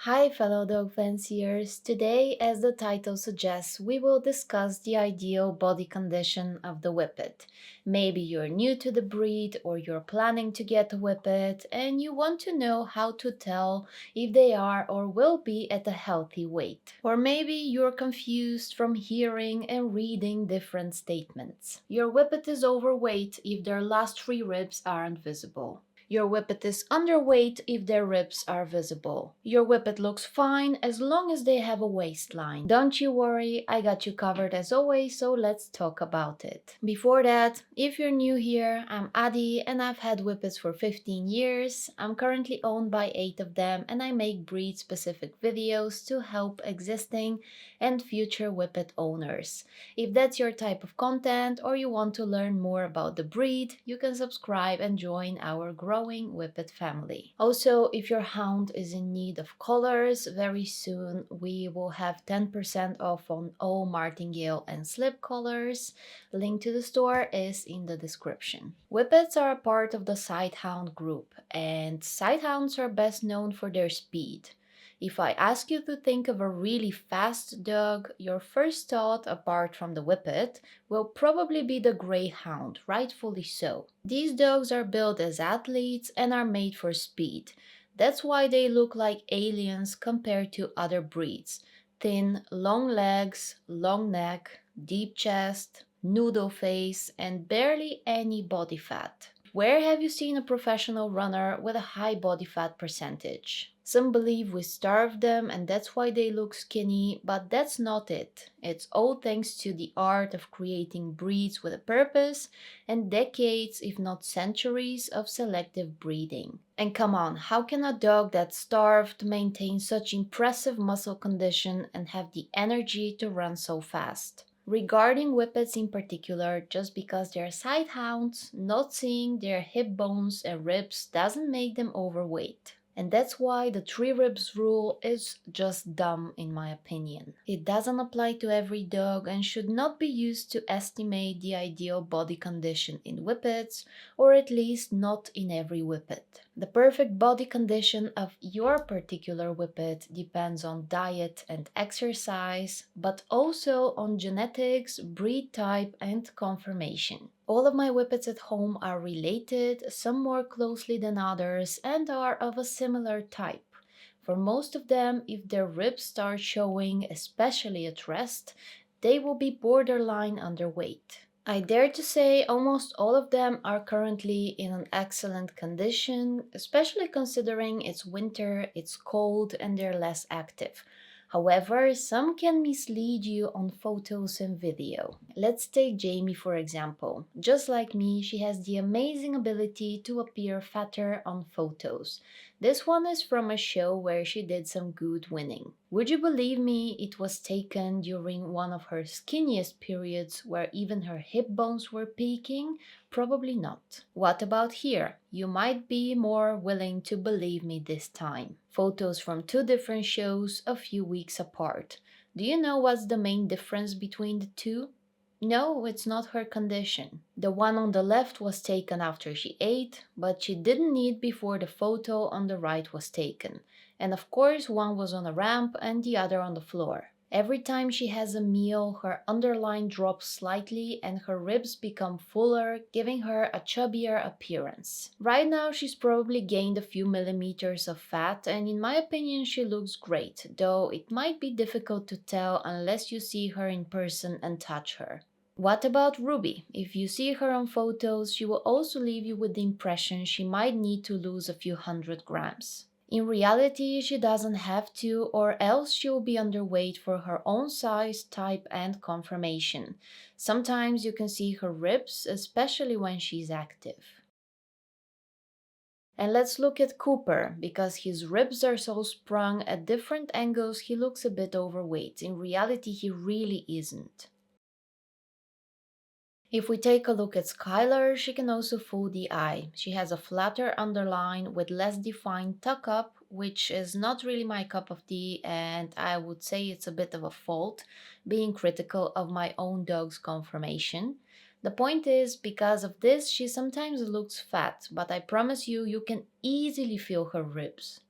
Hi, fellow dog fanciers. Today, as the title suggests, we will discuss the ideal body condition of the Whippet. Maybe you're new to the breed or you're planning to get a Whippet and you want to know how to tell if they are or will be at a healthy weight. Or maybe you're confused from hearing and reading different statements. Your Whippet is overweight if their last three ribs aren't visible. Your whippet is underweight if their ribs are visible. Your whippet looks fine as long as they have a waistline. Don't you worry, I got you covered as always, so let's talk about it. Before that, if you're new here, I'm Adi and I've had whippets for 15 years. I'm currently owned by 8 of them and I make breed-specific videos to help existing and future whippet owners. If that's your type of content or you want to learn more about the breed, you can subscribe and join our growing Whippet family. Also, if your hound is in need of colors, very soon we will have 10% off on all martingale and slip colors. Link to the store is in the description. Whippets are a part of the Sighthound group, and Sighthounds are best known for their speed. If I ask you to think of a really fast dog, your first thought, apart from the Whippet, will probably be the Greyhound, rightfully so. These dogs are built as athletes and are made for speed. That's why they look like aliens compared to other breeds. Thin, long legs, long neck, deep chest, noodle face, and barely any body fat. Where have you seen a professional runner with a high body fat percentage? Some believe we starved them and that's why they look skinny, but that's not it. It's all thanks to the art of creating breeds with a purpose and decades, if not centuries, of selective breeding. And come on, how can a dog that's starved maintain such impressive muscle condition and have the energy to run so fast? Regarding whippets in particular, just because they're sighthounds, not seeing their hip bones and ribs doesn't make them overweight. And that's why the three ribs rule is just dumb in my opinion. It doesn't apply to every dog and should not be used to estimate the ideal body condition in whippets, or at least not in every whippet. The perfect body condition of your particular whippet depends on diet and exercise, but also on genetics, breed type, and conformation. All of my whippets at home are related, some more closely than others, and are of a similar type. For most of them, if their ribs start showing, especially at rest, they will be borderline underweight. I dare to say almost all of them are currently in an excellent condition, especially considering it's winter, it's cold, and they're less active. However, some can mislead you on photos and video. Let's take Jamie for example. Just like me, she has the amazing ability to appear fatter on photos. This one is from a show where she did some good winning. Would you believe me, it was taken during one of her skinniest periods where even her hip bones were peaking? Probably not. What about here? You might be more willing to believe me this time. Photos from two different shows a few weeks apart. Do you know what's the main difference between the two? No, it's not her condition. The one on the left was taken after she ate, but she didn't eat before the photo on the right was taken. And of course, one was on a ramp and the other on the floor. Every time she has a meal, her underline drops slightly and her ribs become fuller, giving her a chubbier appearance. Right now, she's probably gained a few millimeters of fat, and in my opinion, she looks great, though it might be difficult to tell unless you see her in person and touch her. What about Ruby? If you see her on photos, she will also leave you with the impression she might need to lose a few 100 grams. In reality, she doesn't have to, or else she'll be underweight for her own size, type, and conformation. Sometimes you can see her ribs, especially when she's active. And let's look at Cooper. Because his ribs are so sprung at different angles, he looks a bit overweight. In reality, he really isn't. If we take a look at Skylar, she can also fool the eye. She has a flatter underline with less defined tuck up, which is not really my cup of tea, and I would say it's a bit of a fault, being critical of my own dog's conformation. The point is, because of this, she sometimes looks fat, but I promise you, you can easily feel her ribs.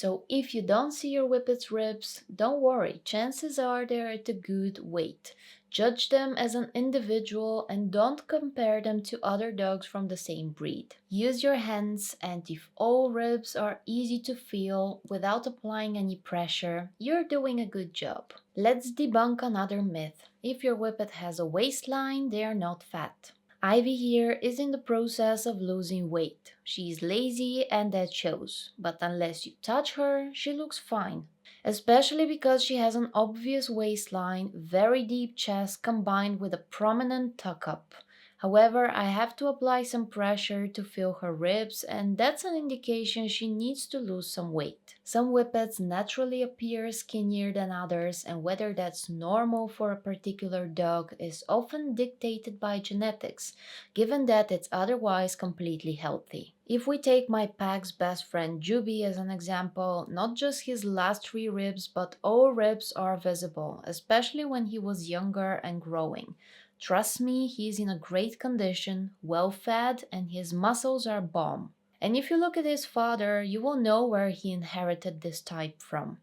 So if you don't see your whippet's ribs, don't worry, chances are they're at a good weight. Judge them as an individual and don't compare them to other dogs from the same breed. Use your hands, and if all ribs are easy to feel without applying any pressure, you're doing a good job. Let's debunk another myth. If your whippet has a waistline, they are not fat. Ivy here is in the process of losing weight. She's lazy and that shows, but unless you touch her, she looks fine. Especially because she has an obvious waistline, very deep chest combined with a prominent tuck up. However, I have to apply some pressure to feel her ribs, and that's an indication she needs to lose some weight. Some whippets naturally appear skinnier than others, and whether that's normal for a particular dog is often dictated by genetics, given that it's otherwise completely healthy. If we take my pack's best friend Juby as an example, not just his last three ribs, but all ribs are visible, especially when he was younger and growing. Trust me, he's in a great condition, well fed, and his muscles are bomb. And if you look at his father, you will know where he inherited this type from.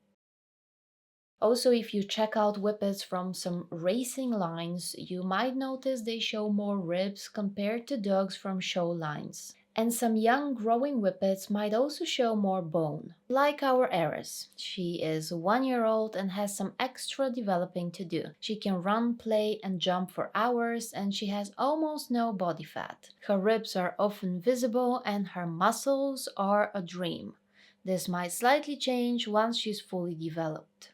Also, if you check out whippets from some racing lines, you might notice they show more ribs compared to dogs from show lines. And some young growing whippets might also show more bone, like our Eris. She is 1 year old and has some extra developing to do. She can run, play, and jump for hours, and she has almost no body fat. Her ribs are often visible, and her muscles are a dream. This might slightly change once she's fully developed.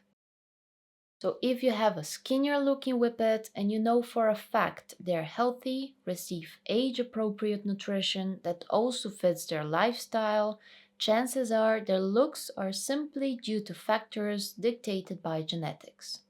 So if you have a skinnier looking whippet and you know for a fact they're healthy, receive age appropriate nutrition that also fits their lifestyle, chances are their looks are simply due to factors dictated by genetics.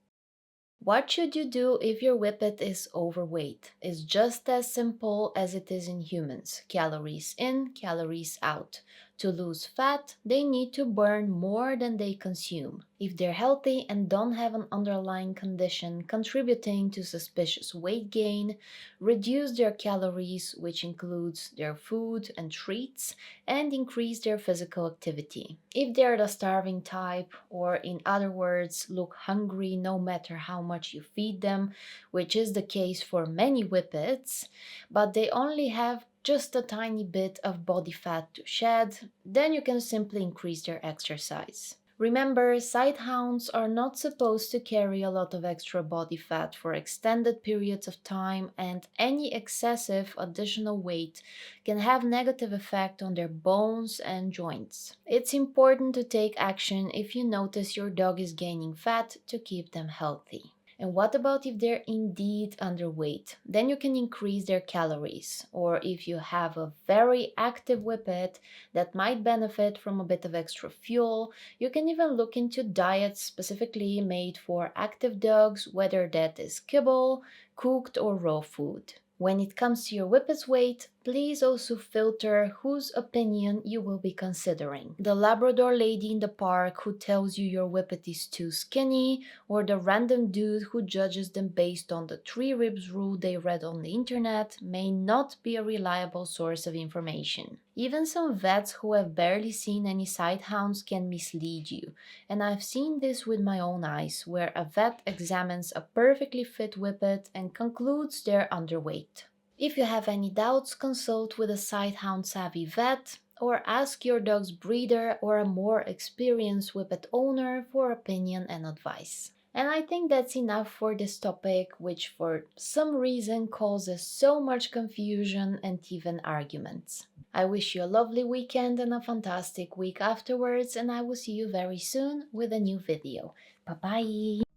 What should you do if your whippet is overweight? It's just as simple as it is in humans. Calories in, calories out. To lose fat, they need to burn more than they consume. If they're healthy and don't have an underlying condition contributing to suspicious weight gain, reduce their calories, which includes their food and treats, and increase their physical activity. If they're the starving type, or in other words, look hungry no matter how much you feed them, which is the case for many whippets, but they only have just a tiny bit of body fat to shed, then you can simply increase their exercise. Remember, sighthounds are not supposed to carry a lot of extra body fat for extended periods of time, and any excessive additional weight can have negative effect on their bones and joints. It's important to take action if you notice your dog is gaining fat to keep them healthy. And what about if they're indeed underweight? Then you can increase their calories. Or if you have a very active whippet that might benefit from a bit of extra fuel, you can even look into diets specifically made for active dogs, whether that is kibble, cooked, or raw food. When it comes to your whippet's weight, please also filter whose opinion you will be considering. The Labrador lady in the park who tells you your whippet is too skinny, or the random dude who judges them based on the three ribs rule they read on the internet may not be a reliable source of information. Even some vets who have barely seen any sighthounds can mislead you, and I've seen this with my own eyes, where a vet examines a perfectly fit whippet and concludes they're underweight. If you have any doubts, consult with a sighthound savvy vet or ask your dog's breeder or a more experienced whippet owner for opinion and advice. And I think that's enough for this topic, which for some reason causes so much confusion and even arguments. I wish you a lovely weekend and a fantastic week afterwards, and I will see you very soon with a new video. Bye bye!